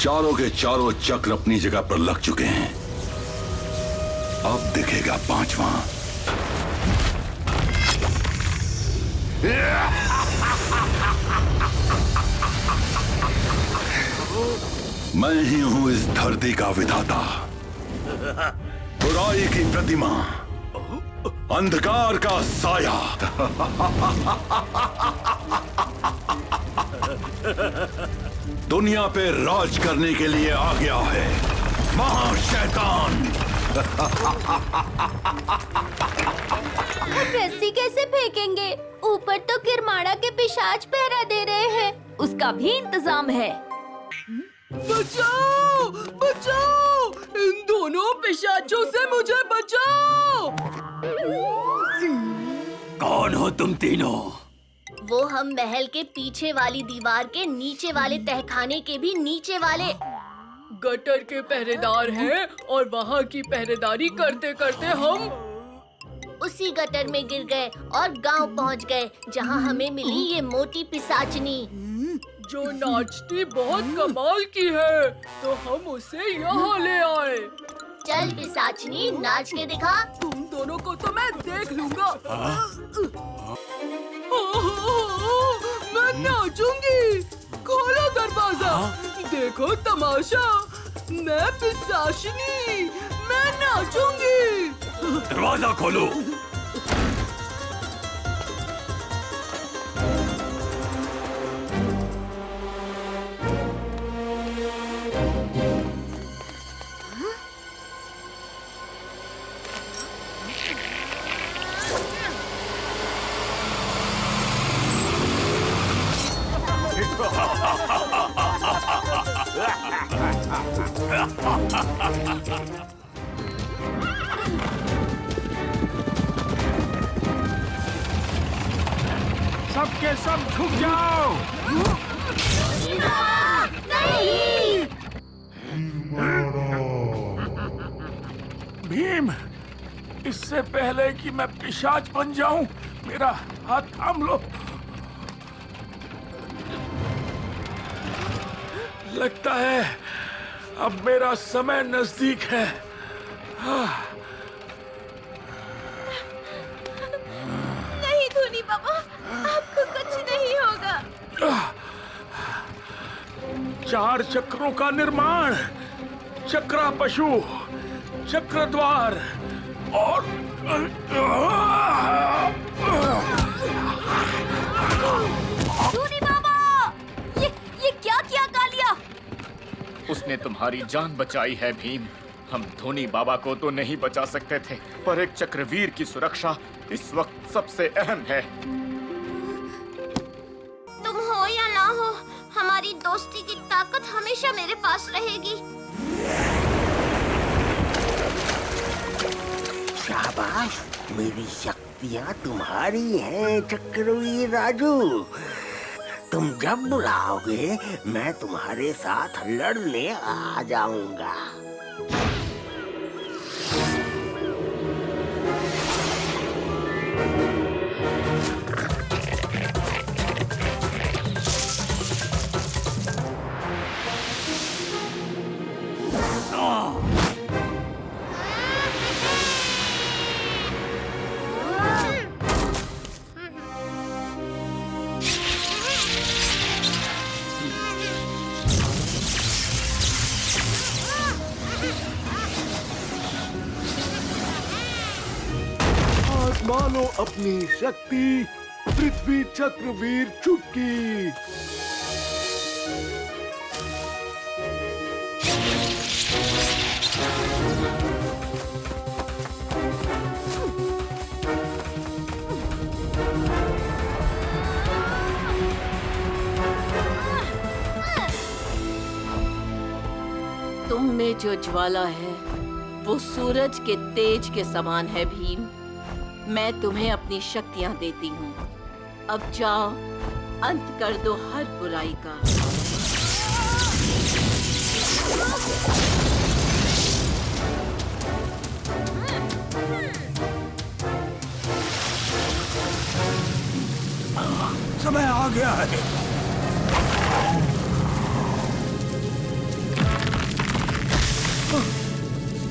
चारों के चारों चक्र अपनी जगह पर लग चुके हैं। अब दिखेगा पांचवा। मैं ही हूं इस धरती का विधाता, बुराई की प्रतिमा, अंधकार का साया। दुनिया पे राज करने के लिए आ गया है महाशैतान। रस्सी कैसे फेंकेंगे? ऊपर तो किरमाड़ा के पिशाच पहरा दे रहे हैं। उसका भी इंतजाम है। बचाओ! बचाओ! इन दोनों पिशाचों से मुझे बचाओ! कौन हो तुम तीनों? वो हम महल के पीछे वाली दीवार के नीचे वाले तहखाने के भी नीचे वाले गटर के पहरेदार हैं और वहाँ की पहरेदारी करते करते हम उसी गटर में गिर गए और गांव पहुंच गए, जहां हमें मिली ये मोटी पिशाचनी जो नाचती बहुत कमाल की है, तो हम उसे यहाँ ले आए। चल पिशाचनी, नाच के दिखा। तुम दोनों को तो मैं देख लूंगा। मैं नाचूंगी। खोलो दरवाजा, देखो तमाशा। मैं पिशाचनी, मैं नाचूंगी। दरवाजा खोलो। सबके सब झुक जाओ। नहीं! भीम, इससे पहले कि मैं पिशाच बन जाऊं, मेरा हाथ थाम लो। लगता है अब मेरा समय नजदीक है। नहीं धोनी बाबा, आपको कुछ नहीं होगा। 4 चक्रों का निर्माण, चक्रा पशु, चक्रद्वार और धोनी बाबा, ये क्या किया कालिया? उसने तुम्हारी जान बचाई है भीम। हम धोनी बाबा को तो नहीं बचा सकते थे, पर एक चक्रवीर की सुरक्षा इस वक्त सबसे अहम है। तुम हो या ना हो, हमारी दोस्ती की ताकत हमेशा मेरे पास रहेगी। शाबाश, मेरी शक्तियाँ तुम्हारी हैं चक्रवीर राजू। तुम जब बुलाओगे मैं तुम्हारे साथ लड़ने आ जाऊंगा। मानो अपनी शक्ति, पृथ्वी चक्रवीर चुटकी। तुम में जो ज्वाला है वो सूरज के तेज के समान है भीम। मैं तुम्हें अपनी शक्तियां देती हूँ। अब जाओ, अंत कर दो हर बुराई का। समय आ गया है।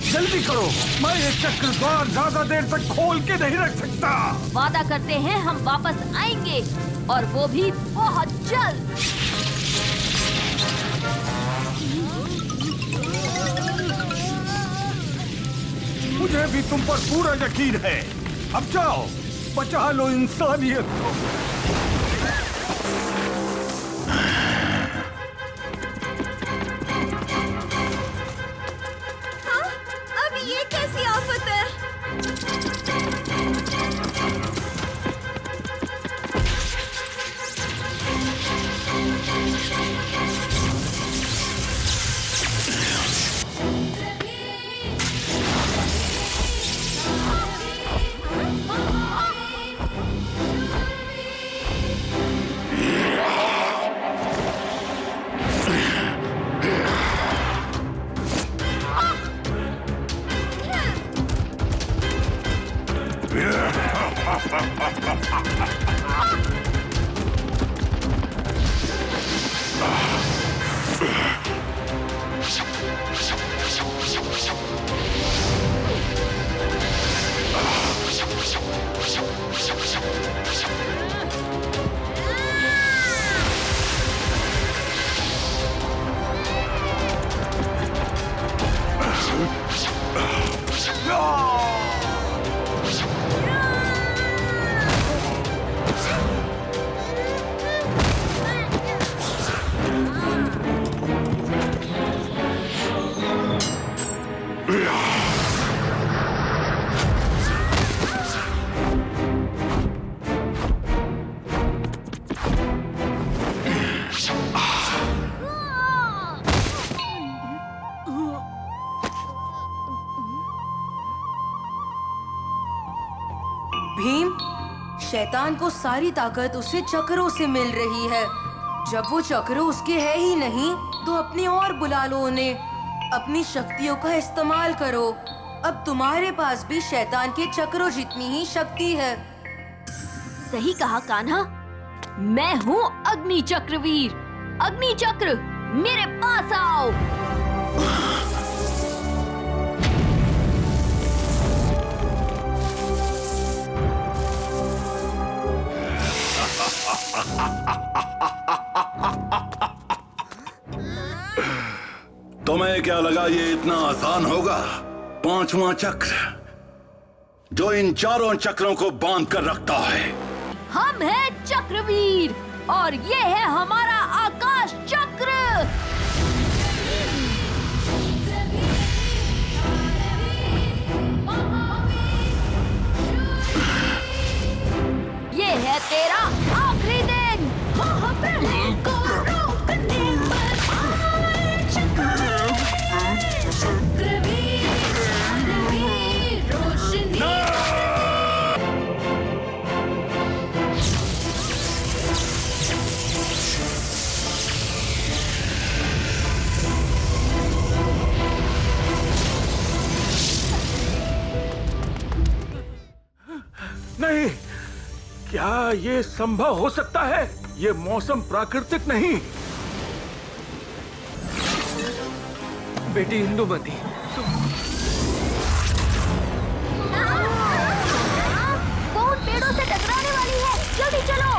जल्दी करो, मैं ये चक्र द्वार ज्यादा देर तक खोल के नहीं रख सकता। वादा करते हैं हम वापस आएंगे और वो भी बहुत जल्द। मुझे भी तुम पर पूरा यकीन है। अब जाओ, बचा लो इंसानियत को। अब ये कैसी आफत है? भीम, शैतान को सारी ताकत उसे चक्रों से मिल रही है। जब वो चक्र उसके है ही नहीं तो अपनी और बुला लो उन्हें। अपनी शक्तियों का इस्तेमाल करो। अब तुम्हारे पास भी शैतान के चक्रों जितनी ही शक्ति है। सही कहा कान्हा। मैं हूँ अग्नि चक्रवीर। अग्नि चक्र, मेरे पास आओ। तुम्हें क्या लगा ये इतना आसान होगा? 5वां चक्र जो इन चारों चक्रों को बांध कर रखता है। हम हैं चक्रवीर और ये है हमारा आकाश चक्र। ये है तेरा आखिरी दिन। नहीं, क्या ये संभव हो सकता है? ये मौसम प्राकृतिक नहीं। बेटी इंदुमती, कौन पेड़ों से टकराने वाली है? जल्दी चलो।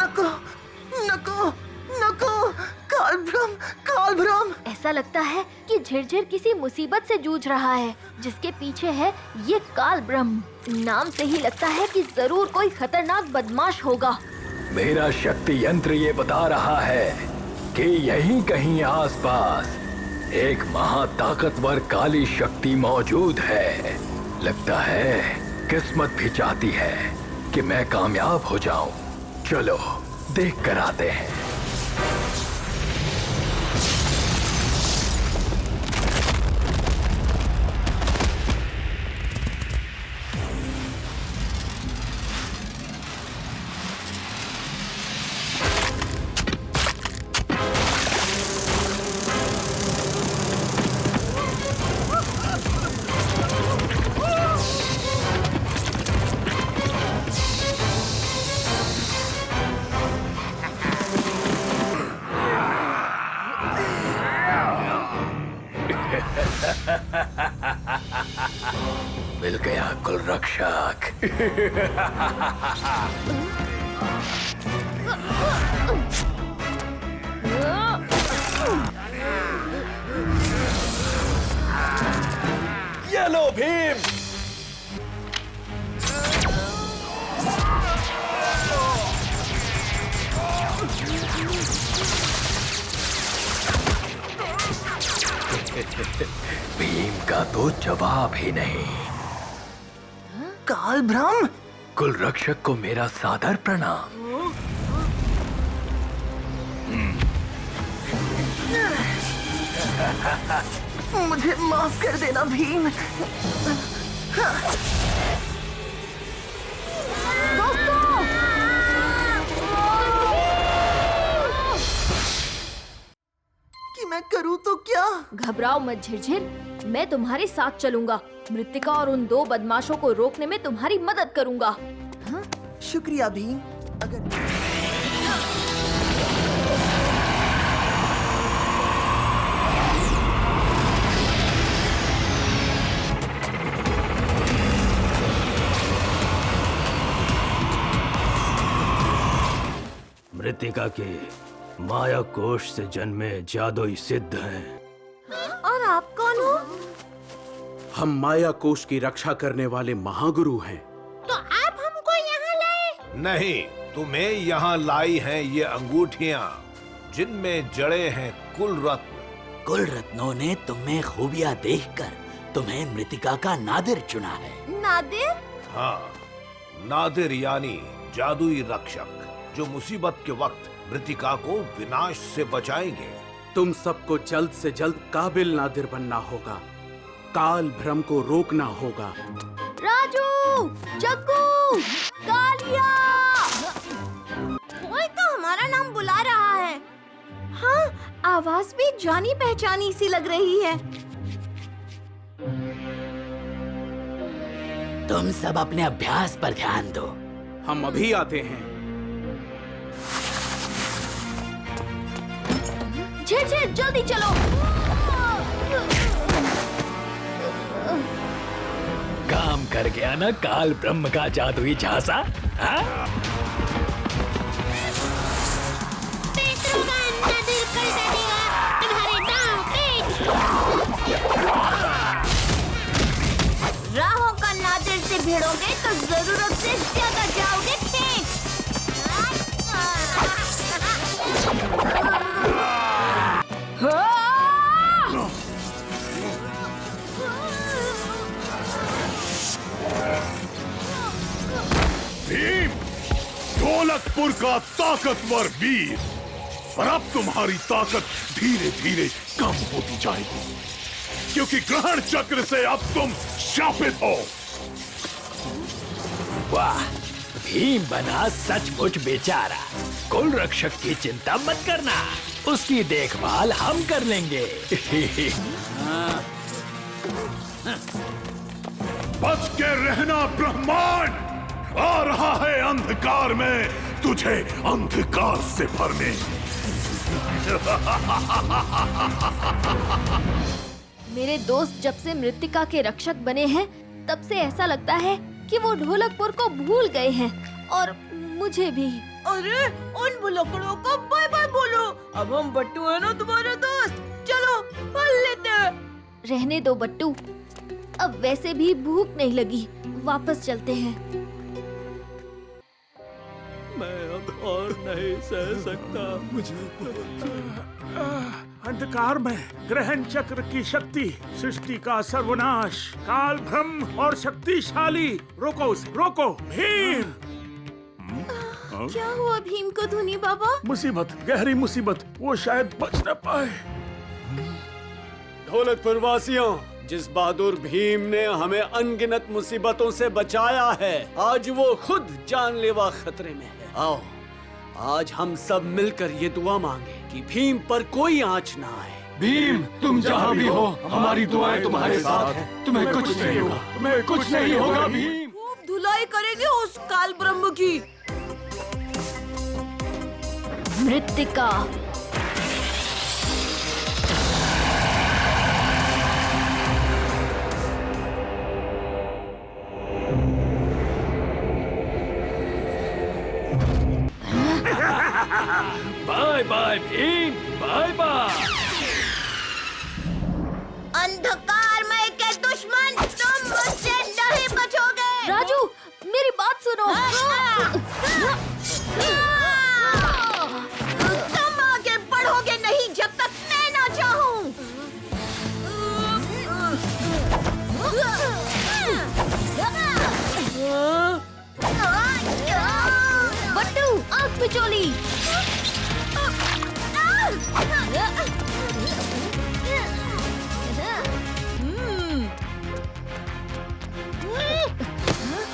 नको, नको, नको, कालभ्रम, कालभ्रम। ऐसा लगता है कि झिरझिर किसी मुसीबत से जूझ रहा है जिसके पीछे है ये काल ब्रह्म। नाम से ही लगता है कि जरूर कोई खतरनाक बदमाश होगा। मेरा शक्ति यंत्र ये बता रहा है कि यहीं कहीं आसपास एक महाताकतवर काली शक्ति मौजूद है। लगता है किस्मत भी चाहती है कि मैं कामयाब हो जाऊं। चलो देख कर आते हैं। कुल रक्षक। ये लो भीम। भीम का तो जवाब ही नहीं। काल ब्रह्म, कुल रक्षक को मेरा सादर प्रणाम। मुझे माफ कर देना भीम। कि मैं करूं तो क्या? घबराओ मत झिरझिर, मैं तुम्हारे साथ चलूंगा। मृतिका और उन 2 बदमाशों को रोकने में तुम्हारी मदद करूंगा। शुक्रिया भीम। अगर मृतिका के माया कोश से जन्मे जादुई सिद्ध हैं। और आप कौन हो? हम माया कोश की रक्षा करने वाले महागुरु हैं। तो आप हमको यहाँ लाए? नहीं, तुम्हें यहाँ लाई हैं ये अंगूठियाँ, जिनमें जड़े हैं कुल रत्न। कुल रत्नों ने तुम्हें खूबियाँ देखकर तुम्हें मृतिका का नादिर चुना है। नादिर? हाँ, नादिर यानी जादुई रक्षक, जो मुसीबत के वक्त मृतिका को विनाश से बचाएंगे। तुम सबको जल्द से जल्द काबिल नादिर बनना होगा। काल भ्रम को रोकना होगा। राजू, जग्गू, कालिया, कोई तो हमारा नाम बुला रहा है। हाँ, आवाज भी जानी पहचानी सी लग रही है। तुम सब अपने अभ्यास पर ध्यान दो। हम अभी आते हैं। झिरझिर, जल्दी चलो। काम कर गया ना काल ब्रह्म का जादुई झांसा? हाँ? राहों का नादिर से भिड़ोगे तो जरूरत से ज्यादा जाओगे ठीक। भीम, ढोलकपुर का ताकतवर वीर, पर अब तुम्हारी ताकत धीरे धीरे कम होती जाएगी, क्योंकि ग्रहण चक्र से अब तुम शापित हो। वाह, भीम बना सचमुच बेचारा। कुल रक्षक की चिंता मत करना, उसकी देखभाल हम कर लेंगे। बच के रहना ब्रह्मांड, आ रहा है अंधकार में तुझे अंधकार से भरने। मेरे दोस्त जब से मृतिका के रक्षक बने हैं, तब से ऐसा लगता है कि वो ढोलकपुर को भूल गए हैं, और मुझे भी। अरे उन भुलक्कड़ों को बाय बाय बोलो। अब हम बट्टू है ना तुम्हारे दोस्त, चलो पढ़ लेते हैं। रहने दो बट्टू, अब वैसे भी भूख नहीं लगी, वापस चलते हैं। मैं अब और नहीं सह सकता। मुझे अंधकार में ग्रहण चक्र की शक्ति, सृष्टि का सर्वनाश, काल ब्रह्म और शक्तिशाली। रोको उसे, रोको भीम। क्या हुआ भीम को धुनी बाबा? मुसीबत, गहरी मुसीबत, वो शायद बच न पाए। ढोलकपुर वासियों, जिस बहादुर भीम ने हमें अनगिनत मुसीबतों से बचाया है, आज वो खुद जानलेवा खतरे में है। आओ, आज हम सब मिलकर ये दुआ मांगे कि भीम पर कोई आंच ना आए। भीम, तुम जहाँ भी हो, हमारी दुआएं तुम्हारे साथ हैं। तुम्हें कुछ नहीं होगा, तुम्हें कुछ नहीं होगा भीम। खूब धुलाई करेंगे उस काल ब्रह्म की। मृतिका, bye bye Bhim, bye bye. अंधकारमय के दुश्मन, तुम मुझसे नहीं बचोगे। राजू, मेरी बात सुनो। तुम आगे बढ़ोगे नहीं जब तक मैं ना चाहूं। बट्टू, आंख बिचौली।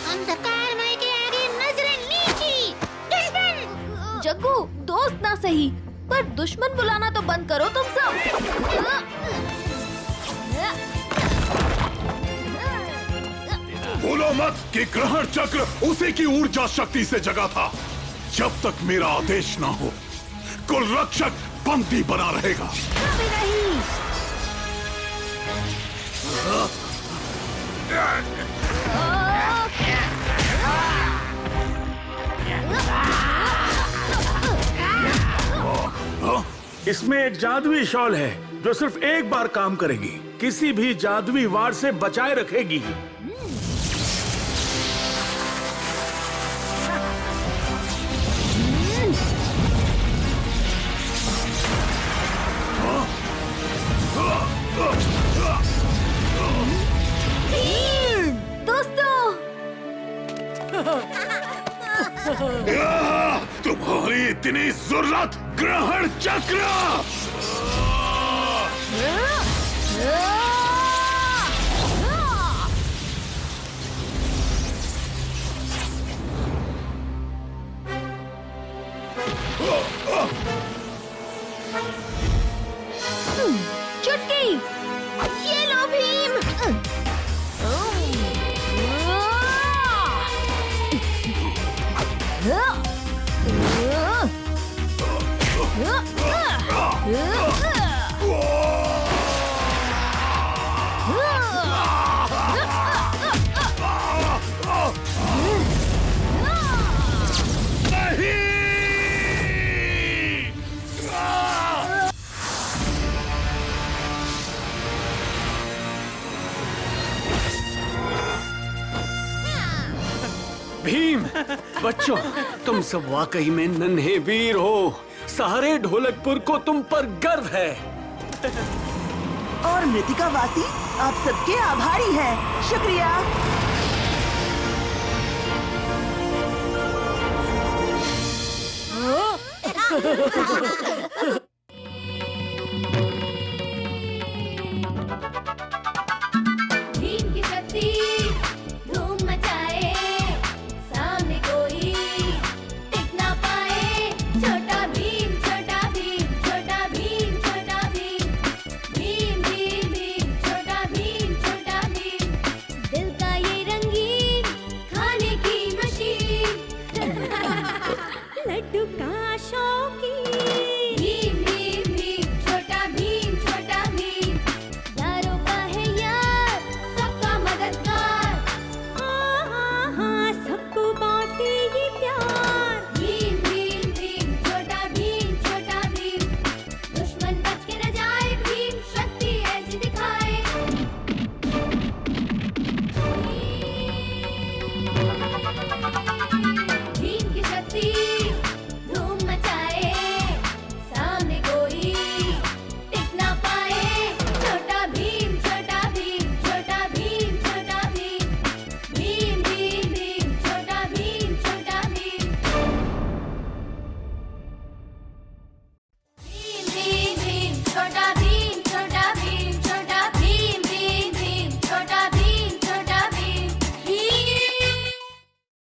अंधकारमय के आगे नजरें नीची। दुश्मन। जग्गू, दोस्त ना सही पर दुश्मन बुलाना तो बंद करो तुम सब। भूलो मत कि ग्रहण चक्र उसी की ऊर्जा शक्ति से जगा था। जब तक मेरा आदेश ना हो, कुल रक्षक बंदी बना रहेगा। कभी नहीं। इसमें एक जादुई शॉल है जो सिर्फ एक बार काम करेगी, किसी भी जादुई वार से बचाए रखेगी। तुम्हारी इतनी जरूरत ग्रहण चक्र। चुटकी, ये लो भीम। भीम, बच्चों, तुम सब वाकई में नन्हे वीर हो। सारे ढोलकपुर को तुम पर गर्व है। और मृतिका वासी आप सबके आभारी हैं। शुक्रिया।